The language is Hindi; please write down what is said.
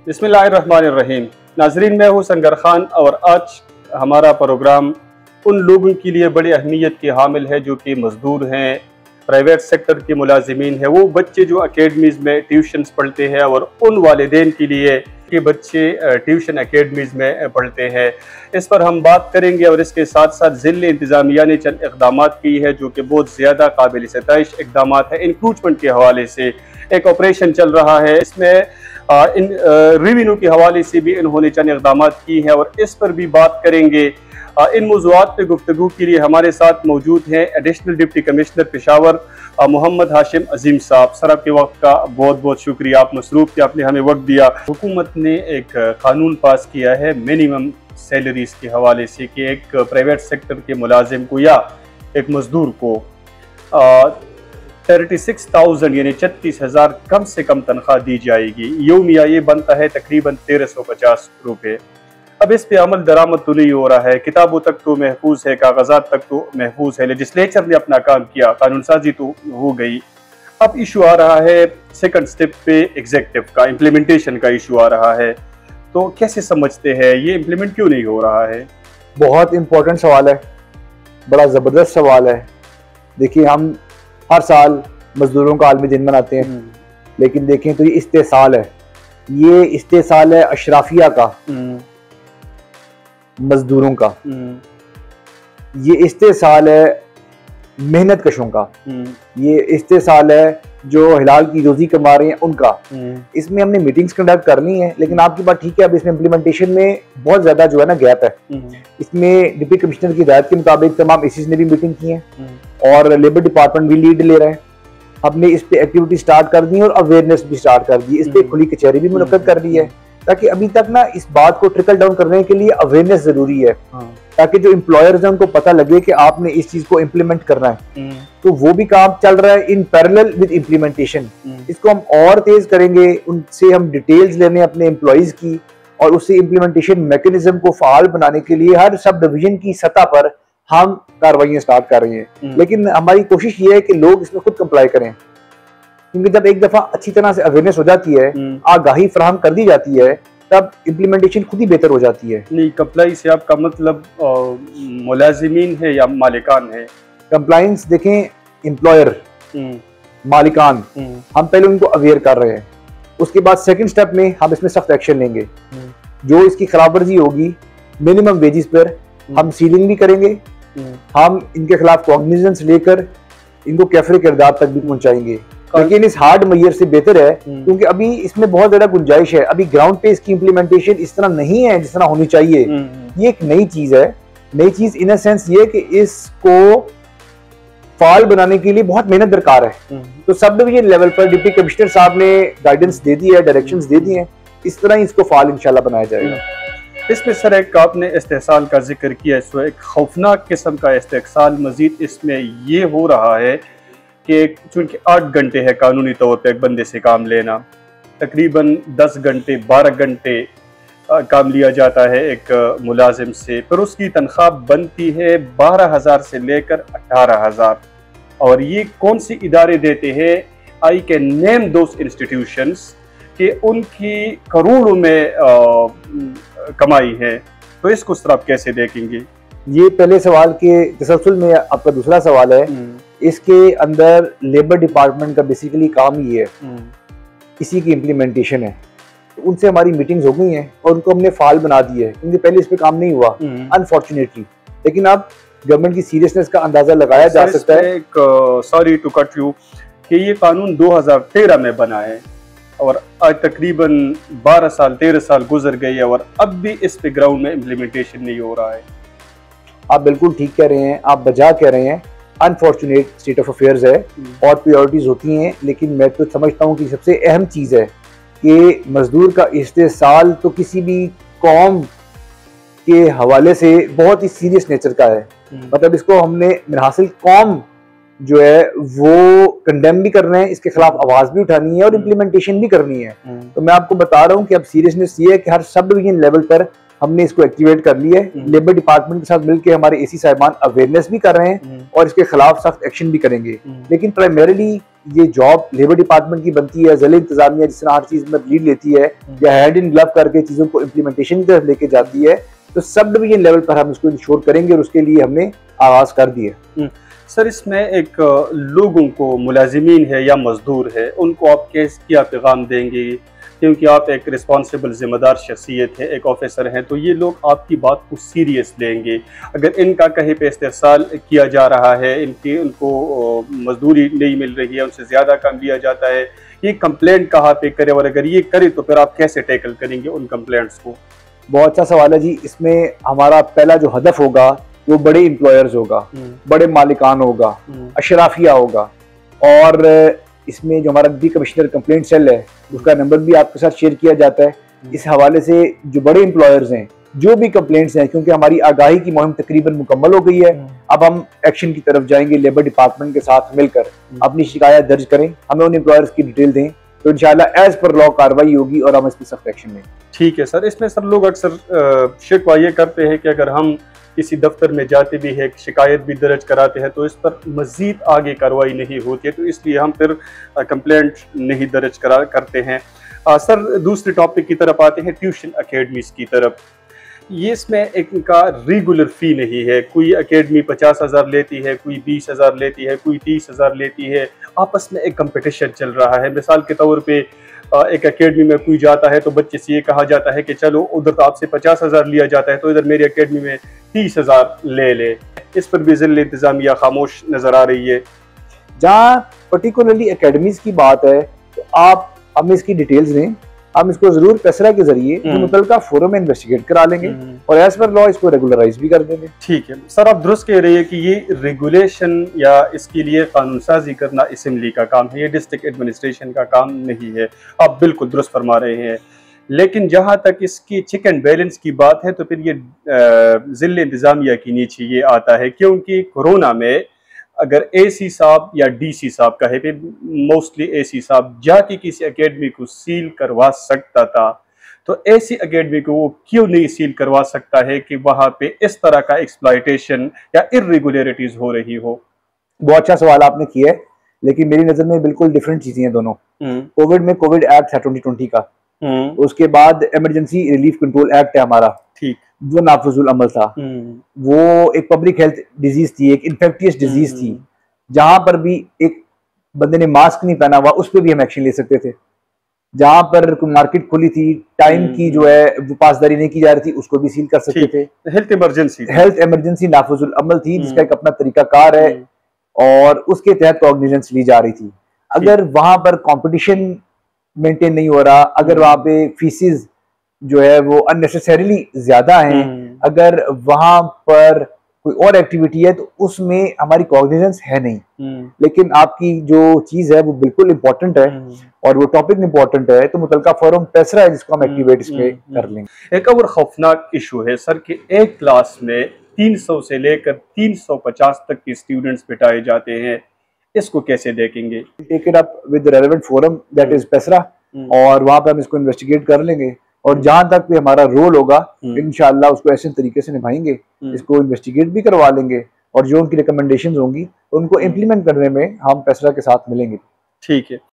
बिस्मिल्लाहिर्रहमानिर्रहीम। नाजरीन, मैं हूँ संगर खान और आज हमारा प्रोग्राम उन लोगों के लिए बड़ी अहमियत की हामिल है जो कि मजदूर हैं, प्राइवेट सेक्टर के मुलाजिमीन हैं, वो बच्चे जो अकेडमीज़ में ट्यूशन्स पढ़ते हैं और उन वालिदैन के लिए कि बच्चे ट्यूशन अकेडमीज़ में पढ़ते हैं। इस पर हम बात करेंगे और इसके साथ साथ ज़िले इंतज़ामिया ने चंद इक़दाम की है जो कि बहुत ज़्यादा काबिल सताइश इक़दाम है। इंक्रूचमेंट के हवाले से एक ऑपरेशन चल रहा है, इसमें इन रेवेन्यू के हवाले से भी इन्होंने चंद इक़दाम की हैं और इस पर भी बात करेंगे। इन मौज़ूआत पर गुफ्तगू के लिए हमारे साथ मौजूद हैं additional deputy commissioner Peshawar Mohammad Hashim Azeem साहब। सर, आपके वक्त का बहुत बहुत शुक्रिया, आप मसरूफ़ थे, आपने हमें वक्त दिया। हुकूमत ने एक कानून पास किया है मिनिमम सैलरीज़ के हवाले से कि एक प्राइवेट सेक्टर के मुलाजिम को या एक मजदूर को 36,000 यानी 36,000 कम से कम तनख्वाह दी जाएगी। यौमिया ये बनता है तकरीबन 1350 रुपये। अब इस पे अमल दरामद तो नहीं हो रहा है, किताबों तक तो महफूज है, कागजात तक तो महफूज है, लेजिस्लेचर ने अपना काम किया, कानून साजी तो हो गई। अब इशू आ रहा है सेकंड स्टेप पे एग्जीक्यूटिव का, इम्प्लीमेंटेशन का इशू आ रहा है। तो कैसे समझते हैं ये इम्प्लीमेंट क्यों नहीं हो रहा है? बहुत इम्पोर्टेंट सवाल है, बड़ा ज़बरदस्त सवाल है। देखिए, हम हर साल मजदूरों का आलमी दिन मनाते हैं, लेकिन देखें तो ये इस्तेसाल है, ये इस्तेसाल है अशराफिया का, मजदूरों का, ये इस्तेसाल है मेहनत कशों का, ये इस्तेसाल है जो हिलाल की रोजी कमा रहे हैं उनका। इसमें हमने मीटिंग्स कंडक्ट करनी है, लेकिन आपकी बात ठीक है, अब इसमें इम्प्लीमेंटेशन में बहुत ज्यादा जो है ना गैप है। इसमें डिप्टी कमिश्नर की हिदायत के मुताबिक तमाम एसीज ने भी मीटिंग की है और लेबर डिपार्टमेंट भी लीड ले रहा है। हमने इस पे एक्टिविटी स्टार्ट कर दी है और अवेयरनेस भी स्टार्ट कर दी, इस पे खुली कचहरी भी मुनक्कद कर दी है, ताकि अभी तक ना इस बात को ट्रिकल डाउन करने के लिए अवेयरनेस जरूरी है, ताकि जो एम्प्लॉयर्स हैं उनको पता लगे कि आपने इस चीज को इम्प्लीमेंट करना है। तो वो भी काम चल रहा है इन पैरेलल विद इम्प्लीमेंटेशन। इसको हम और तेज करेंगे, उनसे हम डिटेल्स लेने अपने एम्प्लॉयज की और उससे इम्प्लीमेंटेशन मैकेनिज्म को फाल बनाने के लिए हर सब डिवीजन की सतह पर हम कार्रवाइयां स्टार्ट कर रहे हैं। लेकिन हमारी कोशिश ये है कि लोग इसमें खुद कंप्लाई करें, क्योंकि जब एक दफा अच्छी तरह से अवेयरनेस हो जाती है, आगाही फराहम कर दी जाती है, तब इम्प्लीमेंटेशन खुद ही बेहतर हो जाती है। नहीं, कंप्लाई से आपका मतलब मुलाजिमीन है या मालिकान है? कंप्लाइंस देखें, एम्प्लॉयर, मालिकान, हम पहले उनको अवेयर कर रहे हैं, उसके बाद सेकंड स्टेप में हम इसमें सख्त एक्शन लेंगे। जो इसकी खिलाफवर्जी होगी मिनिमम वेजेस पर हम सीलिंग भी करेंगे, हम इनके खिलाफ कॉग्निजेंस लेकर इनको कैफरे किरदार तक भी पहुंचाएंगे। लेकिन इस हार्ड मैयर से बेहतर है, क्योंकि अभी इसमें बहुत ज्यादा गुंजाइश है। अभी ग्राउंड पे इसकी इम्प्लीमेंटेशन इस तरह नहीं है जिस तरह होनी चाहिए। ये एक नई चीज है, नई चीज इन अ सेंस ये कि इसको फाल बनाने के लिए बहुत मेहनत दरकार है। तो सब डिवीजन लेवल पर डिप्टी कमिश्नर साहब ने गाइडेंस दे दी है, डायरेक्शंस दे दी हैं, इस तरह इसको फाल इंशाल्लाह बनाया जाएगा। इसमें सर एक आपने इस्तेहसाल का जिक्र किया, इसमें एक खौफनाक किस्म का इस्तेहसाल मजीद इसमें ये हो रहा है कि चूँकि 8 घंटे है कानूनी तौर पर एक बंदे से काम लेना, तकरीबन 10 घंटे 12 घंटे काम लिया जाता है एक मुलाजिम से, फिर उसकी तनख्वाह बनती है 12,000 से लेकर 18,000। और ये कौन सी इदारे देते हैं? I can name those institutions कि उनकी करोड़ों में कमाई है। तो इसको सर आप कैसे देखेंगे? ये पहले सवाल के तसलसल में आपका दूसरा सवाल है। इसके अंदर लेबर डिपार्टमेंट का बेसिकली काम ही है, इसी की इम्प्लीमेंटेशन है। तो उनसे हमारी मीटिंग्स हो गई हैं और उनको हमने फाल बना दिया है, क्योंकि पहले इस पे काम नहीं हुआ अनफॉर्चुनेटली। लेकिन अब गवर्नमेंट की सीरियसनेस का अंदाजा लगाया जा सकता है। सॉरी टू कट यू, कि ये कानून 2013 में बना है और आज तकरीबन 12 साल 13 साल गुजर गई है और अब भी इस पे ग्राउंड में इम्प्लीमेंटेशन नहीं हो रहा है। आप बिल्कुल ठीक कह रहे हैं, आप बजा कह रहे हैं। अनफॉर्चुनेट स्टेट ऑफ अफेयर्स है और प्रायोरिटीज होती हैं, लेकिन मैं तो समझता हूँ कि सबसे अहम चीज़ है कि मजदूर का इस्तेसाल तो किसी भी कौम के हवाले से बहुत ही सीरियस नेचर का है। मतलब इसको हमने मिनहासिल कौम जो है वो कंडेम भी कर रहे हैं, इसके खिलाफ आवाज भी उठानी है और इम्प्लीमेंटेशन भी करनी है। तो मैं आपको बता रहा हूँ कि अब सीरियसनेस ये है कि हर सब डिवीजन लेवल पर हमने इसको एक्टिवेट कर लिया है। लेबर डिपार्टमेंट के साथ मिलकर हमारे एसी साहिबान अवेयरनेस भी कर रहे हैं और इसके खिलाफ सख्त एक्शन भी करेंगे। लेकिन प्राइमरीली ये जॉब लेबर डिपार्टमेंट की बनती है, ज़िला इंतजामिया जिस तरह हर चीज में लीड लेती है या हैंड इन ग्लव करके चीजों को इम्प्लीमेंटेशन की तरफ लेके जाती है, तो सब डिवीजन लेवल पर हम इसको इंश्योर करेंगे और उसके लिए हमने आगाज कर दिया। सर, इसमें एक लोगों को, मुलाजिमीन है या मजदूर है, उनको आप क्या पैगाम देंगे? क्योंकि आप एक रिस्पॉन्सिबल जिम्मेदार शख्सियत है, एक ऑफिसर हैं, तो ये लोग आपकी बात को सीरियस लेंगे। अगर इनका कहीं पे इस्तेहसाल किया जा रहा है, उनको मजदूरी नहीं मिल रही है, उनसे ज़्यादा काम लिया जाता है, ये कंप्लेंट कहाँ पे करे, और अगर ये करे तो फिर आप कैसे टैकल करेंगे उन कंप्लेंट्स को? बहुत अच्छा सवाल है जी। इसमें हमारा पहला जो हदफ होगा वो बड़े एम्प्लॉयर्स होगा, बड़े मालिकान होगा, अशराफिया होगा, और इसमें जो हमारा डी कमिश्नर कंप्लेंट सेल है उसका नंबर भी आपके साथ शेयर किया जाता है। इस हवाले से जो बड़े एम्प्लॉयर्स हैं, जो भी कंप्लेंट्स हैं, क्योंकि हमारी आगाही की मुहिम तकरीबन मुकम्मल हो गई है, अब हम एक्शन की तरफ जाएंगे। लेबर डिपार्टमेंट के साथ मिलकर अपनी शिकायत दर्ज करें, हमें उन एम्प्लॉयर्स की डिटेल दें, तो इंशाल्लाह एज पर लॉ कार्रवाई होगी और हम इस पर सख्त एक्शन लें। ठीक है सर। इसमें सर लोग अक्सर शिकवा ये करते हैं कि अगर हम किसी दफ्तर में जाते भी है, शिकायत भी दर्ज कराते हैं, तो इस पर मज़ीद आगे कार्रवाई नहीं होती है, तो इसलिए हम फिर कंप्लेंट नहीं दर्ज करते हैं। सर, दूसरे टॉपिक की तरफ आते हैं, ट्यूशन अकेडमीज़ की तरफ। ये इसमें एक इनका रेगुलर फ़ी नहीं है। कोई अकेडमी 50,000 लेती है, कोई 20,000 लेती है, कोई 30,000 लेती है। आपस में एक कंपटीशन चल रहा है। मिसाल के तौर पे एक अकेडमी में कोई जाता है तो बच्चे से ये कहा जाता है कि चलो उधर तो आपसे 50,000 लिया जाता है, तो इधर मेरी अकेडमी में 30,000 ले। इस पर भी ज़िला इंतजामिया खामोश नज़र आ रही है। जहाँ पर्टिकुलरली एकेडमीज की बात है तो आप हमें इसकी डिटेल्स दें, हम इसको जरूर पेसरा के जरिए मुतलका फोरम में इन्वेस्टिगेट करा लेंगे और एज पर लॉ इसको रेगुलराइज भी कर देंगे। ठीक है सर, आप दुरुस्त कह रही है कि ये रेगुलेशन या इसके लिए कानून साजी करना असेंबली का काम है, ये डिस्ट्रिक्ट एडमिनिस्ट्रेशन का काम नहीं है। आप बिल्कुल दुरुस्त फरमा रहे हैं। लेकिन जहाँ तक इसकी चेक एंड बैलेंस की बात है तो फिर ये ज़िला इंतजामिया के नीचे ये आता है, क्योंकि कोरोना में अगर एसी साहब या डीसी साहब कहे पे, मोस्टली एसी साहब जाके किसी एकेडमी को सील करवा सकता था, तो ऐसी एकेडमी को वो क्यों नहीं सील करवा सकता है कि वहाँ पे इस तरह का एक्सप्लॉयटेशन या इर्रेगुलरिटीज हो रही हो? बहुत अच्छा सवाल आपने किया है, लेकिन मेरी नजर में बिल्कुल डिफरेंट चीजें हैं दोनों। कोविड में कोविड एक्ट था 2020 का, उसके बाद इमरजेंसी रिलीफ कंट्रोल एक्ट है हमारा, ठीक, जो नाफिजुल अमल था। वो एक पब्लिक हेल्थ डिजीज थी, एक इन्फेक्टियस डिजीज थी, जहां पर भी एक बंदे ने मास्क नहीं पहना हुआ उस पर भी हम एक्शन ले सकते थे। जहां पर मार्केट खुली थी, टाइम की जो है वो पासदारी नहीं की जा रही थी, उसको भी सील कर सकते थे। हेल्थ इमरजेंसी नाफिजुल अमल थी, जिसका एक अपना तरीकाकार है और उसके तहत कॉग्निजेंस ली जा रही थी। अगर वहां पर कंपटीशन मेंटेन नहीं हो रहा, अगर वहां पे फीसिस जो है वो अननेसेसरीली ज्यादा हैं, अगर वहां पर कोई और एक्टिविटी है तो उसमें हमारी कॉग्निजेंस है नहीं। लेकिन आपकी जो चीज है वो बिल्कुल इंपॉर्टेंट है और वो टॉपिक इंपॉर्टेंट है, तो मुतलका फोरम पेसरा है जिसको हम एक्टिवेट इस पे कर लेंगे। एक और खौफनाक इशू है सर कि एक क्लास में 300 से लेकर 350 तक के स्टूडेंट्स बिठाए जाते हैं, इसको कैसे देखेंगे? Take it up with the relevant forum that is पेसरा, और वहां पे हम इसको इन्वेस्टिगेट कर लेंगे और जहां तक भी हमारा रोल होगा इंशाल्लाह उसको ऐसे तरीके से निभाएंगे, इसको इन्वेस्टिगेट भी करवा लेंगे और जो उनकी रिकमेंडेशंस होंगी उनको इम्प्लीमेंट करने में हम पेसरा के साथ मिलेंगे। ठीक है।